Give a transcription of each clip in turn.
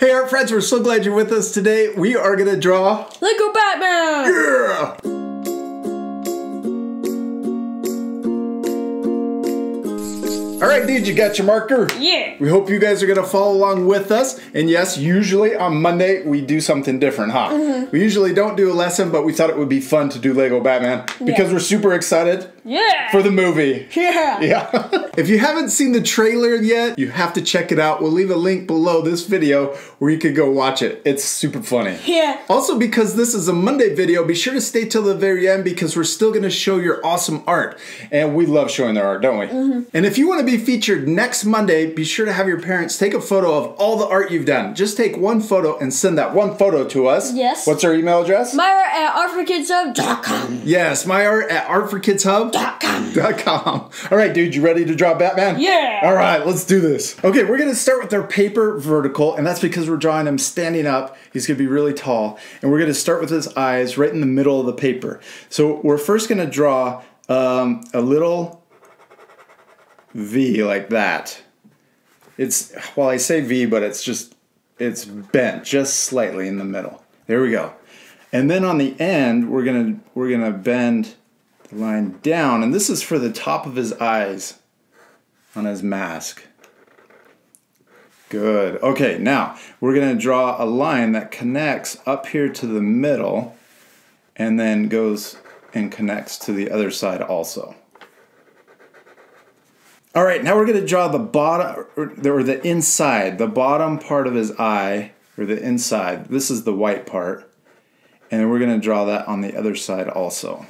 Hey art friends, we're so glad you're with us today. We are gonna draw Lego Batman! Yeah! Alright dude, you got your marker? Yeah! We hope you guys are gonna follow along with us. And yes, usually on Monday we do something different, huh? We usually don't do a lesson, but we thought it would be fun to do Lego Batman because we're super excited for the movie. Yeah. If you haven't seen the trailer yet, you have to check it out. We'll leave a link below this video where you could go watch it. It's super funny. Yeah. Also, because this is a Monday video, be sure to stay till the very end because we're still gonna show your awesome art. And we love showing their art, don't we? And if you wanna be featured next Monday, be sure to have your parents take a photo of all the art you've done. Just take one photo and send that one photo to us. Yes. What's our email address? myart@artforkidshub.com. Yes, myart@artforkidshub.com. All right, dude, you ready to draw Batman? Yeah. All right, let's do this. Okay, we're gonna start with our paper vertical, and that's because we're drawing him standing up. He's gonna be really tall, and we're gonna start with his eyes right in the middle of the paper. So we're first gonna draw a little V like that. Well, I say V, but it's bent just slightly in the middle. There we go. And then on the end, we're gonna bend the line down, and this is for the top of his eyes on his mask. Good. Okay, now we're gonna draw a line that connects up here to the middle, and then goes and connects to the other side also. All right, now we're gonna draw the bottom, or the inside, the bottom part of his eye, or the inside. This is the white part. And then we're gonna draw that on the other side also.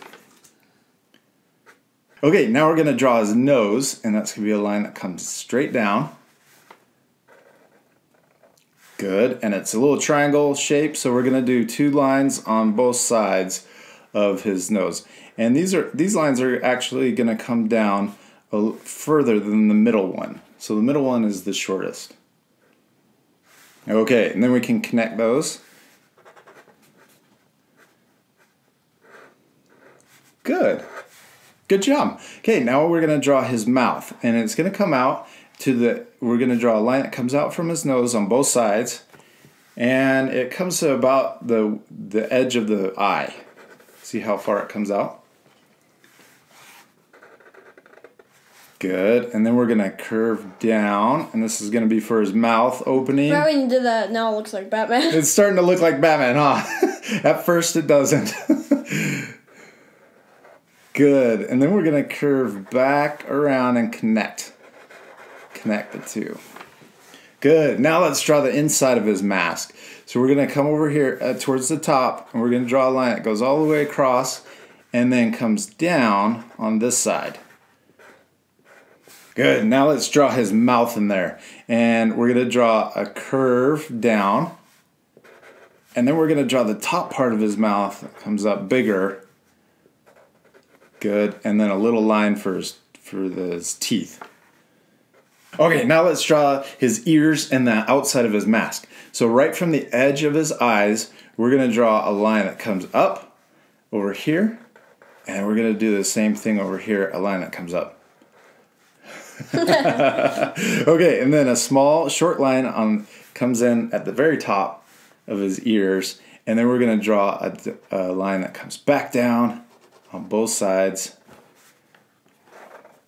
Okay, now we're gonna draw his nose, and that's gonna be a line that comes straight down. Good, and it's a little triangle shape, so we're gonna do two lines on both sides of his nose. And these lines are actually gonna come down further than the middle one. So the middle one is the shortest. Okay, and then we can connect those. Good. Good job. Okay, now we're going to draw his mouth, and it's going to come out we're going to draw a line that comes out from his nose on both sides, and it comes to about the edge of the eye. See how far it comes out? Good, and then we're going to curve down, and this is going to be for his mouth opening. Right when you did that, now it looks like Batman. It's starting to look like Batman, huh? At first it doesn't. Good, and then we're gonna curve back around and connect the two. Good, now let's draw the inside of his mask. So we're gonna come over here towards the top, and we're gonna draw a line that goes all the way across and then comes down on this side. Good, now let's draw his mouth in there. And we're gonna draw a curve down, and then we're gonna draw the top part of his mouth that comes up bigger. Good, and then a little line for his teeth. Okay, now let's draw his ears and the outside of his mask. So right from the edge of his eyes, we're gonna draw a line that comes up over here, and we're gonna do the same thing over here, a line that comes up. Okay, and then a small, short line comes in at the very top of his ears, and then we're gonna draw a line that comes back down on both sides,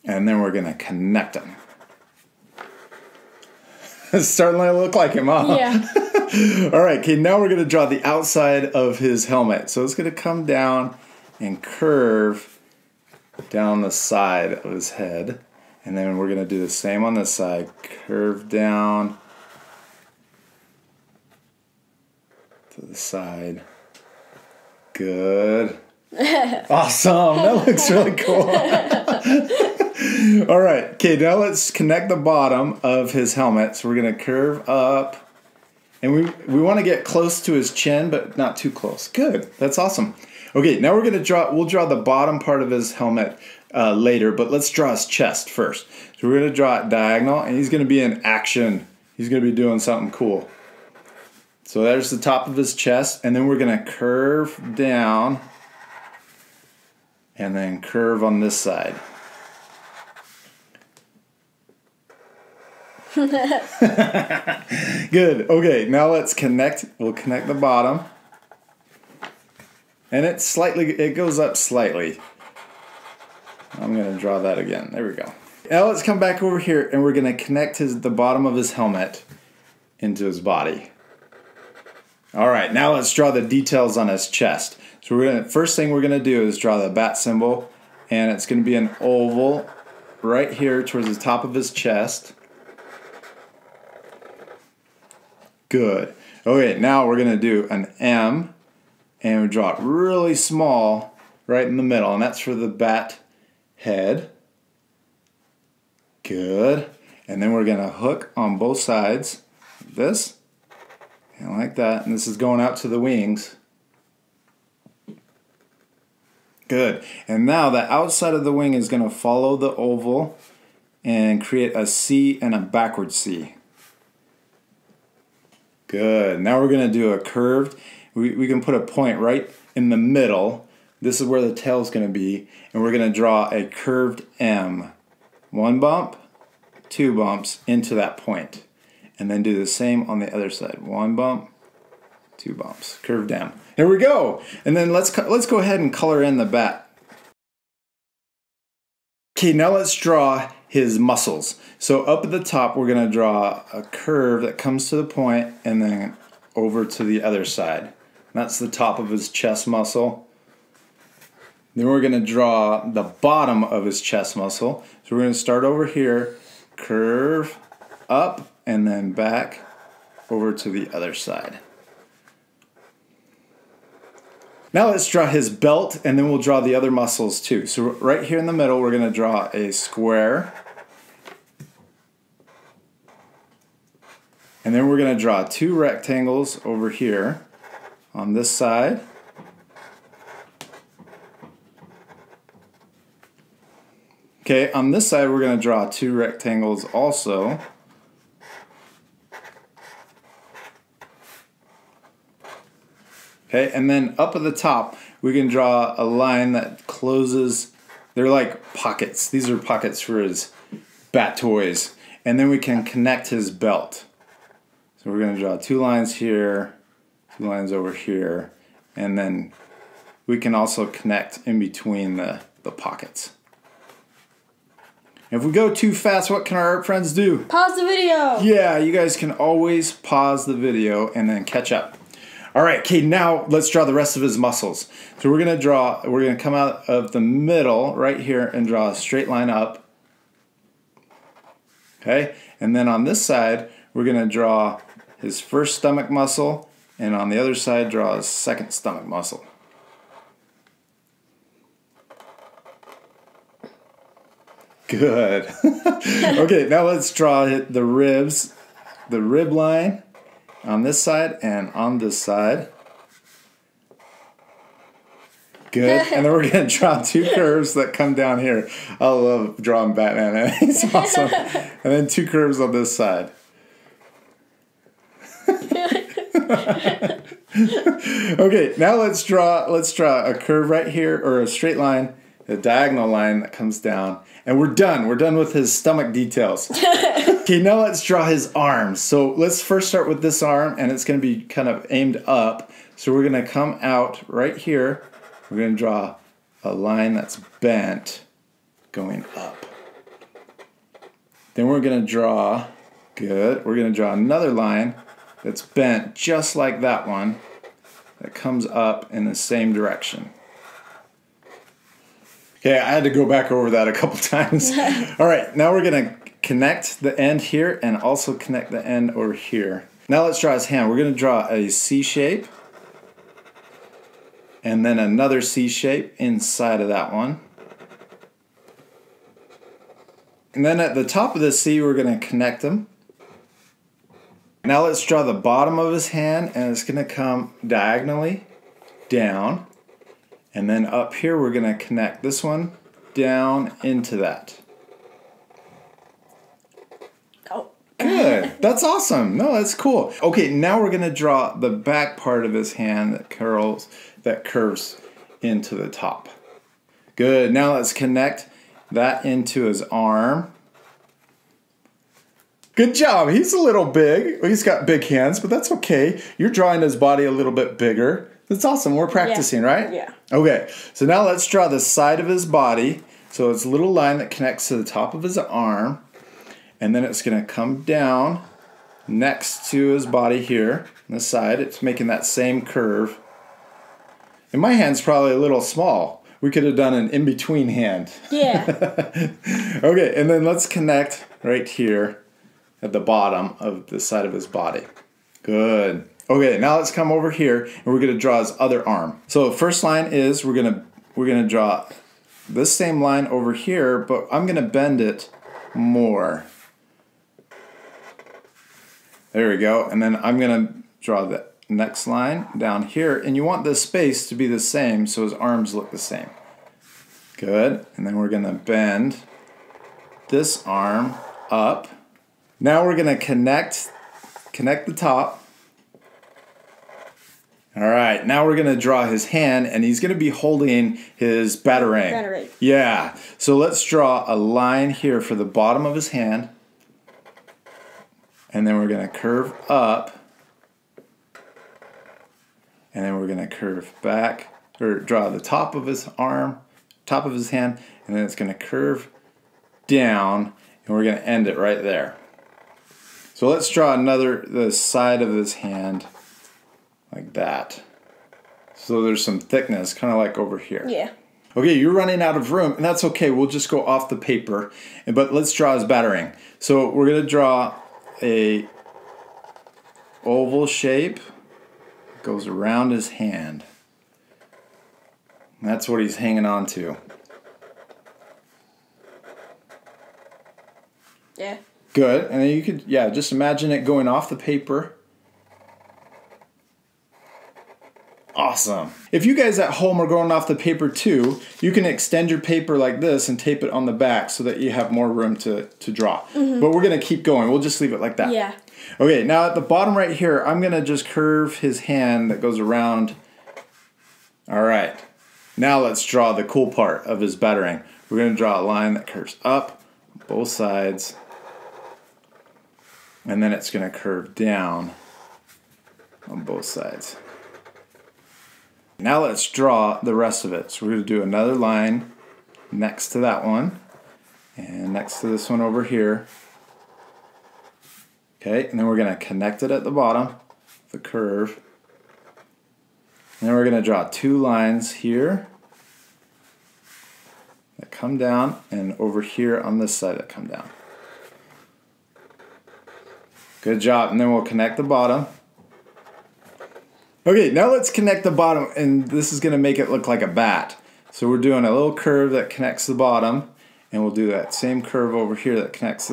and then we're gonna connect them. It's starting to look like him, huh? Yeah. All right, okay, now we're gonna draw the outside of his helmet. So it's gonna come down and curve down the side of his head, and then we're gonna do the same on this side, curve down to the side. Good. Awesome, that looks really cool. All right, okay, now let's connect the bottom of his helmet. So we're gonna curve up, and we wanna get close to his chin, but not too close. Good, that's awesome. Okay, now we'll draw the bottom part of his helmet later, but let's draw his chest first. So we're gonna draw it diagonal, and he's gonna be in action. He's gonna be doing something cool. So there's the top of his chest, and then we're gonna curve down, and then curve on this side. Good. Okay, now let's connect. We'll connect the bottom. And it goes up slightly. I'm going to draw that again. There we go. Now let's come back over here and we're going to connect the bottom of his helmet into his body. All right, now let's draw the details on his chest. So first thing we're going to do is draw the bat symbol, and it's going to be an oval right here towards the top of his chest. Good. Okay, now we're going to do an M, and we draw it really small right in the middle, and that's for the bat head. Good. And then we're going to hook on both sides, like this, and like that, and this is going out to the wings. Good. And now the outside of the wing is going to follow the oval and create a C and a backward C. Good. Now we're going to do a curved. We can put a point right in the middle. This is where the tail is going to be. And we're going to draw a curved M. 1 bump, 2 bumps into that point. And then do the same on the other side. 1 bump, 2 bumps. Curved M. Here we go. And then let's go ahead and color in the bat. Okay, now let's draw his muscles. So up at the top, we're going to draw a curve that comes to the point and then over to the other side. That's the top of his chest muscle. Then we're going to draw the bottom of his chest muscle. So we're going to start over here, curve up, and then back over to the other side. Now let's draw his belt, and then we'll draw the other muscles too. So right here in the middle, we're going to draw a square. And then we're going to draw 2 rectangles over here on this side. Okay, on this side we're going to draw 2 rectangles also. Okay, and then up at the top we can draw a line that closes. They're like pockets. These are pockets for his bat toys. And then we can connect his belt. So we're going to draw 2 lines here, 2 lines over here, and then we can also connect in between the pockets. If we go too fast, what can our art friends do? Pause the video. Yeah, you guys can always pause the video and then catch up. All right, okay, now let's draw the rest of his muscles. So we're going to come out of the middle right here and draw a straight line up. Okay, and then on this side, we're going to draw his first stomach muscle, and on the other side, draw his second stomach muscle. Good. Okay, now let's draw the ribs, the rib line on this side and on this side. Good. And then we're going to draw 2 curves that come down here. I love drawing Batman. He's awesome. And then 2 curves on this side. Okay, now let's draw a curve right here, or a straight line, a diagonal line that comes down, and we're done. We're done with his stomach details. Okay, now let's draw his arms. So let's first start with this arm, and it's going to be kind of aimed up. So we're going to come out right here. We're going to draw a line that's bent going up. Then we're going to draw, good, we're going to draw another line that's bent just like that one, that comes up in the same direction. Okay, I had to go back over that a couple times. All right, now we're going to connect the end here and also connect the end over here. Now let's draw his hand. We're going to draw a C shape and then another C shape inside of that one. And then at the top of the C, we're going to connect them. Now let's draw the bottom of his hand, and it's going to come diagonally down. And then up here, we're going to connect this one down into that. Oh. Good. That's awesome. No, that's cool. Okay, now we're going to draw the back part of his hand that curves into the top. Good. Now let's connect that into his arm. Good job. He's a little big. Well, he's got big hands, but that's okay. You're drawing his body a little bit bigger. That's awesome. We're practicing, right? Yeah. Okay, so now let's draw the side of his body. So it's a little line that connects to the top of his arm. And then it's going to come down next to his body here on the side. It's making that same curve. And my hand's probably a little small. We could have done an in-between hand. Yeah. Okay, and then let's connect right here at the bottom of the side of his body. Good. Okay, now let's come over here and we're going to draw his other arm. So first line is we're going to draw this same line over here, but I'm going to bend it more. There we go. And then I'm going to draw the next line down here, and you want this space to be the same so his arms look the same. Good. And then we're going to bend this arm up. Now we're going to connect the top. All right, now we're going to draw his hand, and he's going to be holding his batarang. Batarang. Yeah. So let's draw a line here for the bottom of his hand. And then we're going to curve up. And then we're going to curve back, or draw the top of his arm, top of his hand, and then it's going to curve down, and we're going to end it right there. So let's draw the side of his hand like that. So there's some thickness, kind of like over here. Yeah. Okay, you're running out of room, and that's okay. We'll just go off the paper, but let's draw his batarang. So we're going to draw a oval shape. Goes around his hand. And that's what he's hanging on to. Yeah. Good. And then you could, yeah, just imagine it going off the paper. Awesome. If you guys at home are going off the paper too, you can extend your paper like this and tape it on the back so that you have more room to draw. But we're going to keep going. We'll just leave it like that. Yeah. Okay, now at the bottom right here, I'm going to just curve his hand that goes around. All right. Now let's draw the cool part of his batarang. We're going to draw a line that curves up both sides. And then it's going to curve down on both sides. Now let's draw the rest of it. So we're going to do another line next to that one. And next to this one over here. Okay, and then we're going to connect it at the bottom, the curve. And then we're going to draw two lines here that come down, and over here on this side that come down. Good job. And then we'll connect the bottom. Okay, now let's connect the bottom, and this is going to make it look like a bat. So we're doing a little curve that connects the bottom, and we'll do that same curve over here that connects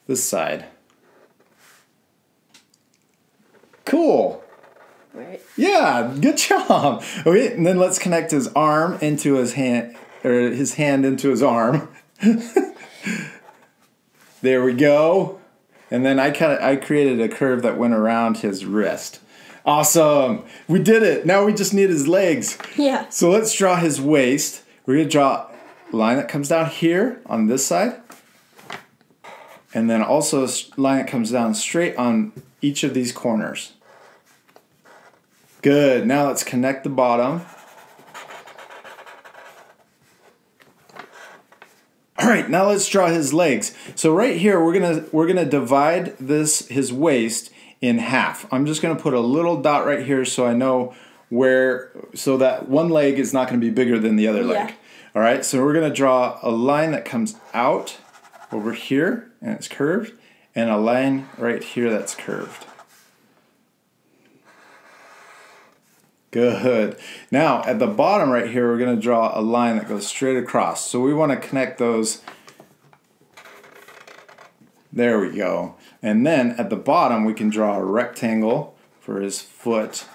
this side. Cool. Right. Yeah, good job. Okay, and then let's connect his arm into his hand, or his hand into his arm. There we go. And then I created a curve that went around his wrist. Awesome. We did it. Now we just need his legs. Yeah. So let's draw his waist. We're going to draw a line that comes down here on this side. And then also a line that comes down straight on each of these corners. Good. Now let's connect the bottom. All right, now let's draw his legs. So right here we're gonna divide his waist in half. I'm just gonna put a little dot right here so I know where, so that one leg is not gonna be bigger than the other leg. All right, so we're gonna draw a line that comes out over here and it's curved, and a line right here that's curved. Good. Now at the bottom right here, we're going to draw a line that goes straight across. So we want to connect those. There we go. And then at the bottom, we can draw a rectangle for his foot.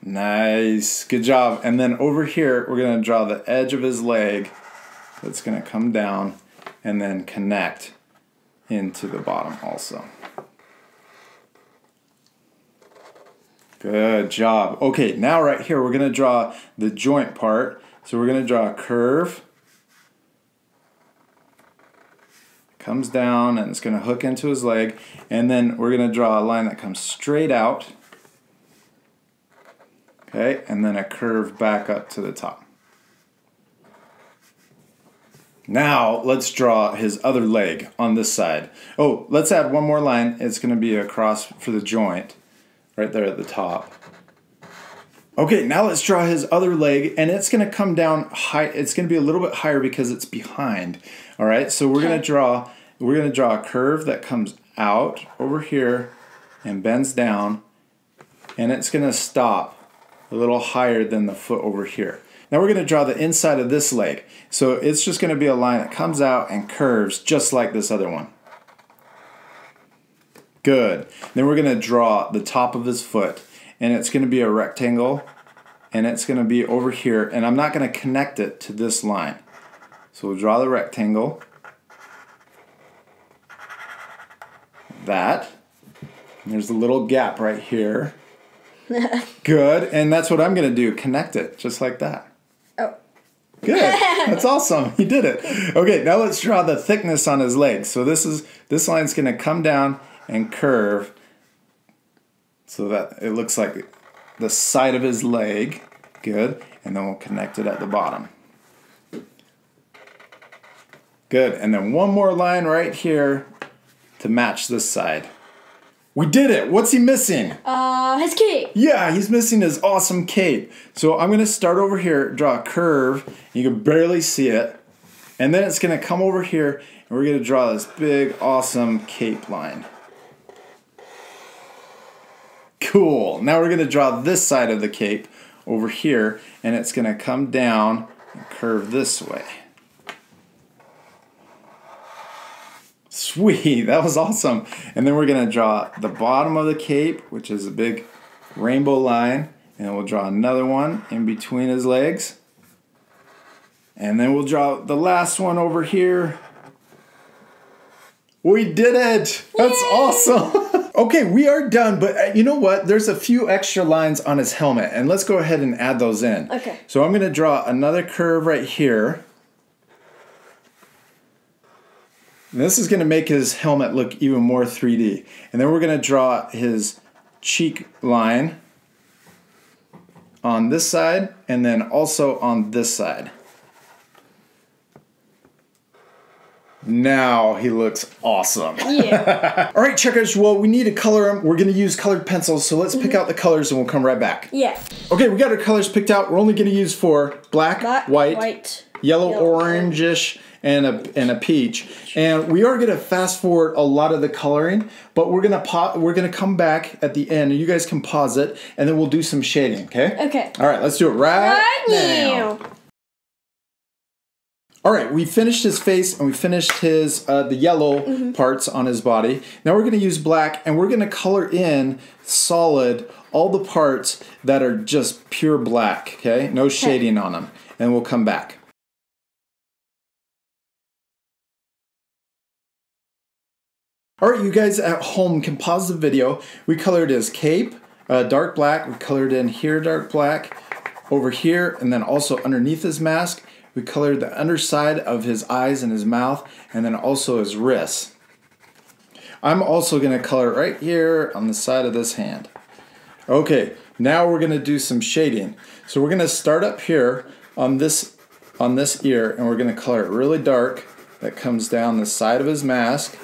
Nice. Good job. And then over here, we're going to draw the edge of his leg. That's going to come down and then connect into the bottom also. Good job. Okay, now right here we're going to draw the joint part. So we're going to draw a curve comes down and it's going to hook into his leg, and then we're going to draw a line that comes straight out, okay, and then a curve back up to the top. Now let's draw his other leg on this side. Oh, let's add one more line. It's going to be across for the joint right there at the top. Okay, now let's draw his other leg, and it's going to come down high. It's going to be a little bit higher because it's behind. All right, so we're going to draw a curve that comes out over here and bends down, and it's going to stop a little higher than the foot over here. Now we're going to draw the inside of this leg. So it's just going to be a line that comes out and curves just like this other one. Good. Then we're going to draw the top of his foot, and it's going to be a rectangle, and it's going to be over here, and I'm not going to connect it to this line. So we'll draw the rectangle. That. And there's a little gap right here. Good. And that's what I'm going to do. Connect it just like that. Oh. Good. That's awesome. He did it. Okay, now let's draw the thickness on his leg. So this line's going to come down and curve so that it looks like the side of his leg. Good. And then we'll connect it at the bottom. Good. And then one more line right here to match this side. We did it. What's he missing? His cape. Yeah, he's missing his awesome cape. So I'm going to start over here, draw a curve. You can barely see it. And then it's going to come over here, and we're going to draw this big, awesome cape line. Cool. Now we're going to draw this side of the cape over here, and it's going to come down and curve this way. Sweet, that was awesome. And then we're going to draw the bottom of the cape, which is a big rainbow line. And we'll draw another one in between his legs. And then we'll draw the last one over here. We did it! That's awesome! Okay, we are done, but you know what? There's a few extra lines on his helmet, and let's go ahead and add those in. Okay. So I'm going to draw another curve right here. And this is going to make his helmet look even more 3D. And then we're going to draw his cheek line on this side and then also on this side. Now he looks awesome. Yeah. All right, checkers. Well, we need to color him. We're going to use colored pencils. So let's pick out the colors and we'll come right back. Yeah. Okay, we got our colors picked out. We're only going to use 4. Black, white, yellow, orangish, and a peach. And we are going to fast forward a lot of the coloring, but we're going to come back at the end, and you guys can pause it, and then we'll do some shading, okay? Okay. All right, let's do it right now. All right, we finished his face, and we finished his the yellow parts on his body. Now we're going to use black, and we're going to color in solid all the parts that are just pure black, okay? No shading on them, and we'll come back. All right, you guys at home can pause the video. We colored his cape dark black. We colored in here dark black, over here, and then also underneath his mask. We colored the underside of his eyes and his mouth, and then also his wrists. I'm also going to color right here on the side of this hand. Okay, now we're going to do some shading. So we're going to start up here on this ear, and we're going to color it really dark. That comes down the side of his mask.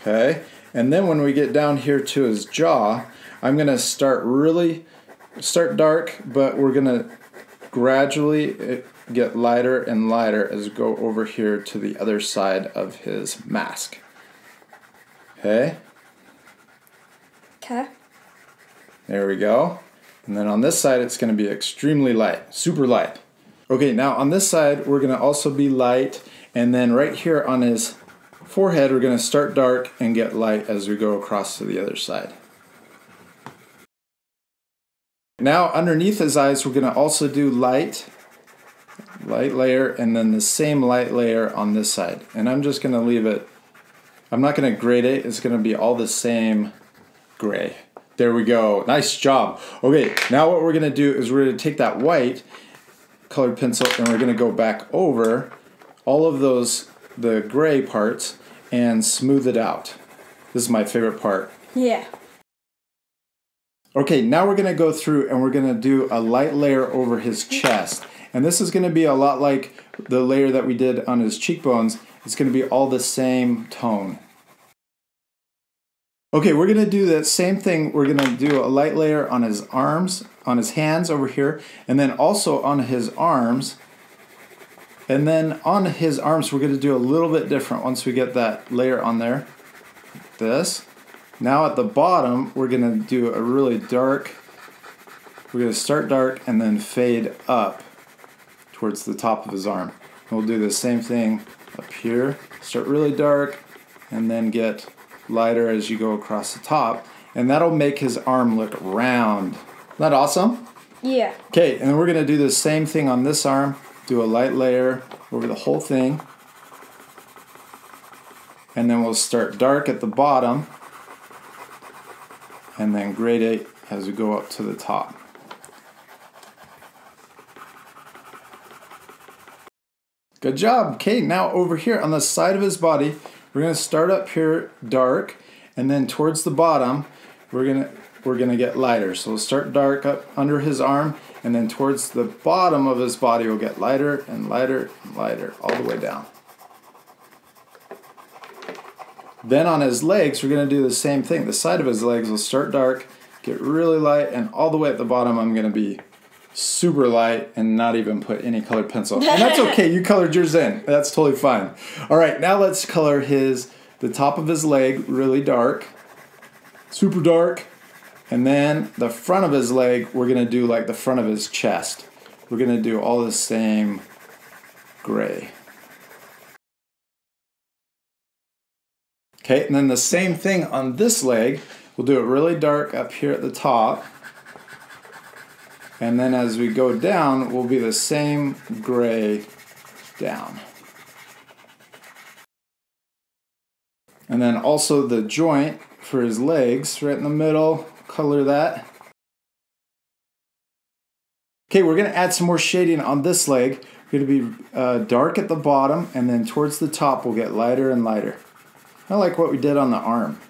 Okay, and then when we get down here to his jaw, I'm going to start dark, but we're going to gradually get lighter and lighter as we go over here to the other side of his mask. Okay? Okay. There we go. And then on this side, it's going to be extremely light, super light. Okay, now on this side, we're going to also be light, and then right here on his forehead, we're going to start dark and get light as we go across to the other side. Now underneath his eyes, we're going to also do light layer, and then the same light layer on this side. And I'm just going to leave it, I'm not going to grade it, it's going to be all the same gray. There we go, nice job. Okay, now what we're going to do is we're going to take that white colored pencil and we're going to go back over all of the gray parts, and smooth it out. This is my favorite part. Yeah. Okay, now we're gonna go through and we're gonna do a light layer over his chest. And this is gonna be a lot like the layer that we did on his cheekbones. It's gonna be all the same tone. Okay, we're gonna do that same thing. We're gonna do a light layer on his arms, on his hands over here, and then also on his arms. And then on his arms, we're gonna do a little bit different once we get that layer on there. This. Now at the bottom, we're gonna do a really dark, we're gonna start dark and then fade up towards the top of his arm. And we'll do the same thing up here. Start really dark and then get lighter as you go across the top. And that'll make his arm look round. Isn't that awesome? Yeah. Okay, and then we're gonna do the same thing on this arm. Do a light layer over the whole thing. And then we'll start dark at the bottom and then gradate as we go up to the top. Good job. Okay, now over here on the side of his body, we're gonna start up here dark, and then towards the bottom, we're gonna get lighter. So we'll start dark up under his arm, and then towards the bottom of his body, we'll get lighter and lighter and lighter all the way down. Then on his legs, we're gonna do the same thing. The side of his legs will start dark, get really light, and all the way at the bottom, I'm gonna be super light and not even put any colored pencil. And that's okay, you colored yours in. That's totally fine. All right, now let's color the top of his leg really dark, super dark. And then the front of his leg, we're gonna do like the front of his chest. We're gonna do all the same gray. Okay, and then the same thing on this leg. We'll do it really dark up here at the top. And then as we go down, we'll be the same gray down. And then also the joint for his legs, right in the middle, color that. Okay, we're gonna add some more shading on this leg. We're gonna be dark at the bottom, and then towards the top, we'll get lighter and lighter. Kind of like what we did on the arm.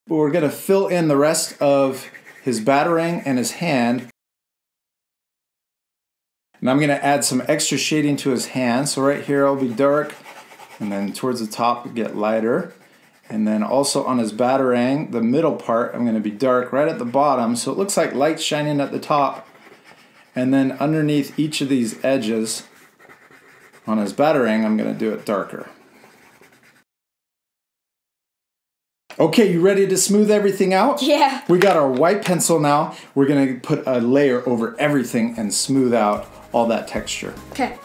But we're gonna fill in the rest of his batarang and his hand. And I'm gonna add some extra shading to his hand. So right here I'll be dark, and then towards the top get lighter. And then also on his batarang, the middle part, I'm gonna be dark right at the bottom. So it looks like light shining at the top. And then underneath each of these edges on his batarang, I'm gonna do it darker. Okay, you ready to smooth everything out? Yeah. We got our white pencil now. We're gonna put a layer over everything and smooth out all that texture. Okay.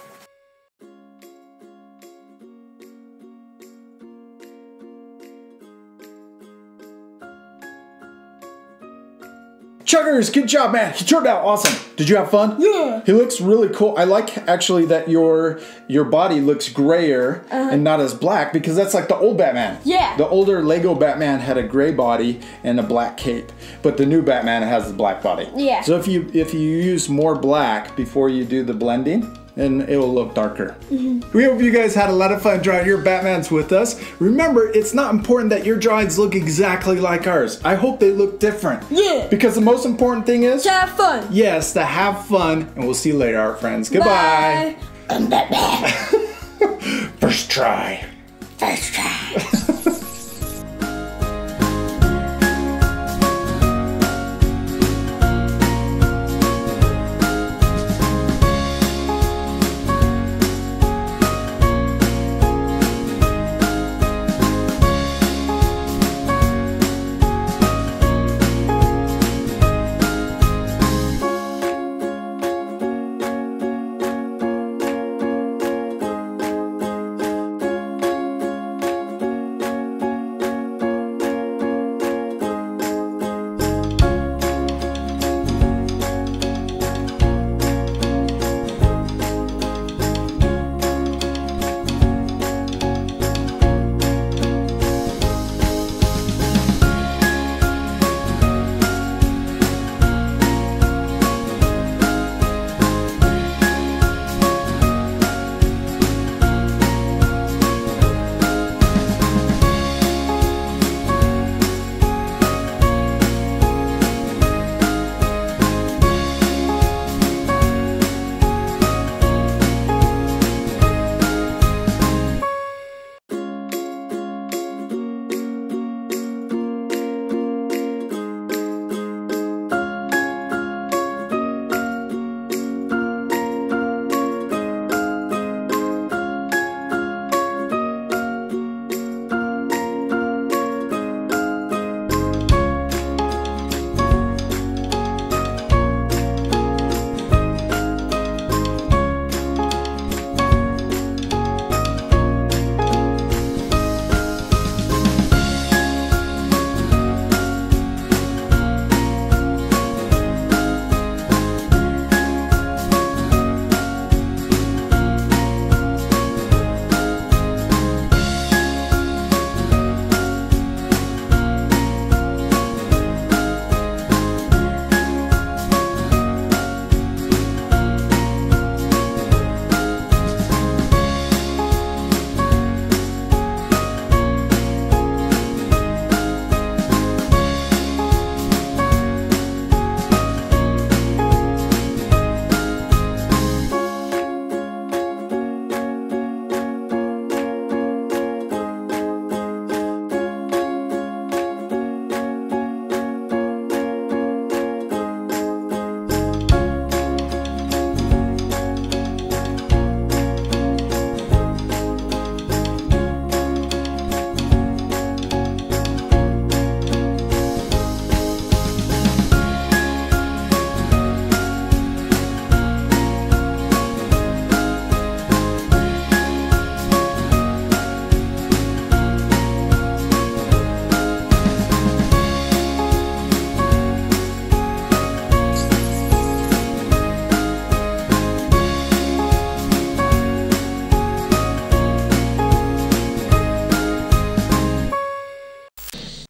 Chuggers, good job, man. He turned out awesome. Did you have fun? Yeah. He looks really cool. I like actually that your body looks grayer and not as black, because that's like the old Batman. Yeah. The older Lego Batman had a gray body and a black cape, but the new Batman has the black body. Yeah. So if you use more black before you do the blending, then it will look darker. We hope you guys had a lot of fun drawing your Batmans with us. Remember, it's not important that your drawings look exactly like ours. I hope they look different. Yeah. Because the most important thing is To have fun. yes, to have fun, and we'll see you later, art friends. Goodbye. Bye. I'm Batman. First try. First try.